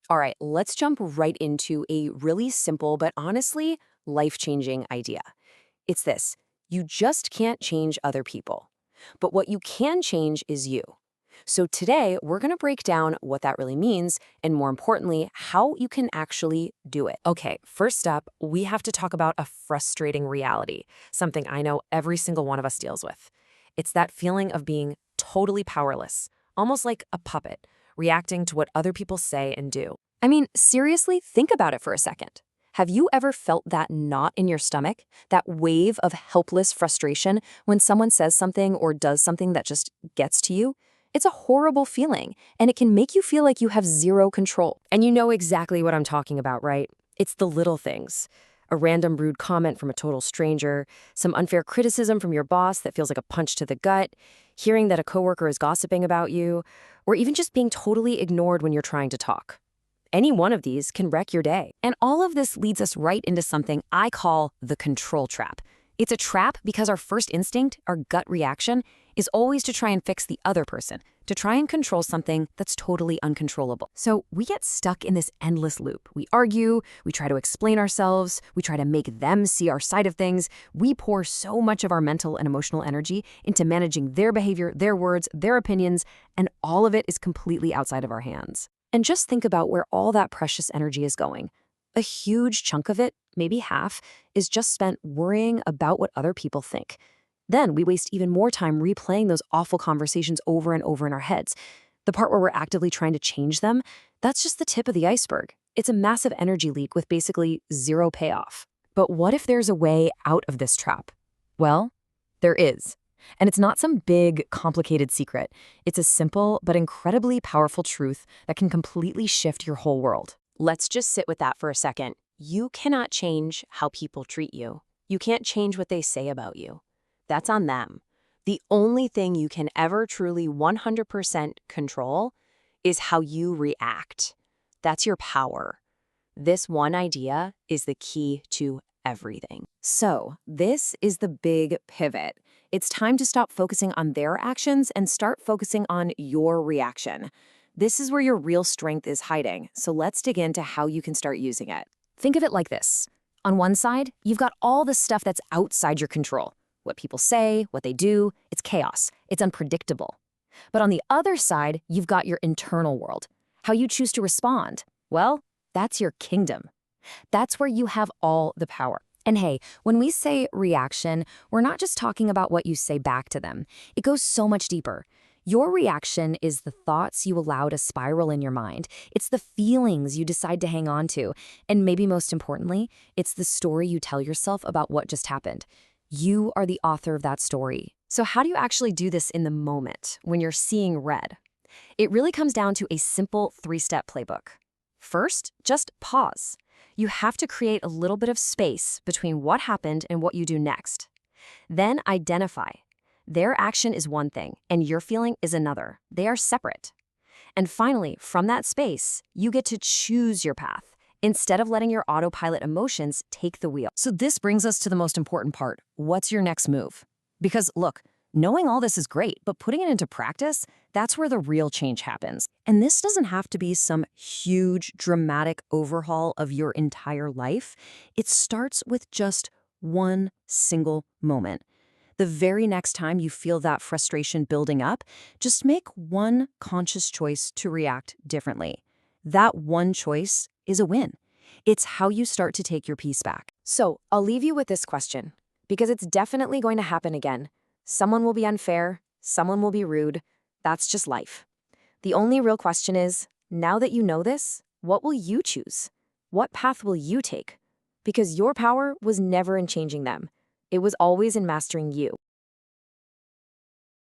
All right, let's jump right into a really simple but honestly life-changing idea. It's this: you just can't change other people. But what you can change is you. So today, we're going to break down what that really means and, more importantly, how you can actually do it. Okay, first up, we have to talk about a frustrating reality, something I know every single one of us deals with. It's that feeling of being totally powerless, almost like a puppet, reacting to what other people say and do. I mean, seriously, think about it for a second. Have you ever felt that knot in your stomach, that wave of helpless frustration when someone says something or does something that just gets to you? It's a horrible feeling, and it can make you feel like you have zero control. And you know exactly what I'm talking about, right? It's the little things. A random rude comment from a total stranger, some unfair criticism from your boss that feels like a punch to the gut, hearing that a coworker is gossiping about you, or even just being totally ignored when you're trying to talk. Any one of these can wreck your day. And all of this leads us right into something I call the control trap. It's a trap because our first instinct, our gut reaction, is always to try and fix the other person, to try and control something that's totally uncontrollable. So we get stuck in this endless loop. We argue, we try to explain ourselves, we try to make them see our side of things. We pour so much of our mental and emotional energy into managing their behavior, their words, their opinions, and all of it is completely outside of our hands. And just think about where all that precious energy is going. A huge chunk of it, maybe half, is just spent worrying about what other people think. Then we waste even more time replaying those awful conversations over and over in our heads. The part where we're actively trying to change them, that's just the tip of the iceberg. It's a massive energy leak with basically zero payoff. But what if there's a way out of this trap? Well, there is. And it's not some big, complicated secret. It's a simple but incredibly powerful truth that can completely shift your whole world. Let's just sit with that for a second. You cannot change how people treat you. You can't change what they say about you. That's on them. The only thing you can ever truly 100% control is how you react. That's your power. This one idea is the key to everything. So, this is the big pivot. It's time to stop focusing on their actions and start focusing on your reaction. This is where your real strength is hiding, so let's dig into how you can start using it. Think of it like this. On one side, you've got all the stuff that's outside your control. What people say, what they do, it's chaos. It's unpredictable. But on the other side, you've got your internal world. How you choose to respond. Well, that's your kingdom. That's where you have all the power. And hey, when we say reaction, we're not just talking about what you say back to them. It goes so much deeper. Your reaction is the thoughts you allow to spiral in your mind. It's the feelings you decide to hang on to. And maybe most importantly, it's the story you tell yourself about what just happened. You are the author of that story. So how do you actually do this in the moment when you're seeing red? It really comes down to a simple 3-step playbook. First, just pause. You have to create a little bit of space between what happened and what you do next. Then identify. Their action is one thing, and your feeling is another. They are separate. And finally, from that space, you get to choose your path, instead of letting your autopilot emotions take the wheel. So this brings us to the most important part. What's your next move? Because look, knowing all this is great, but putting it into practice, that's where the real change happens. And this doesn't have to be some huge, dramatic overhaul of your entire life. It starts with just one single moment. The very next time you feel that frustration building up, just make one conscious choice to react differently. That one choice is a win. It's how you start to take your peace back. So I'll leave you with this question, because it's definitely going to happen again. Someone will be unfair, someone will be rude. That's just life. The only real question is, now that you know this, what will you choose? What path will you take? Because your power was never in changing them. It was always in mastering you.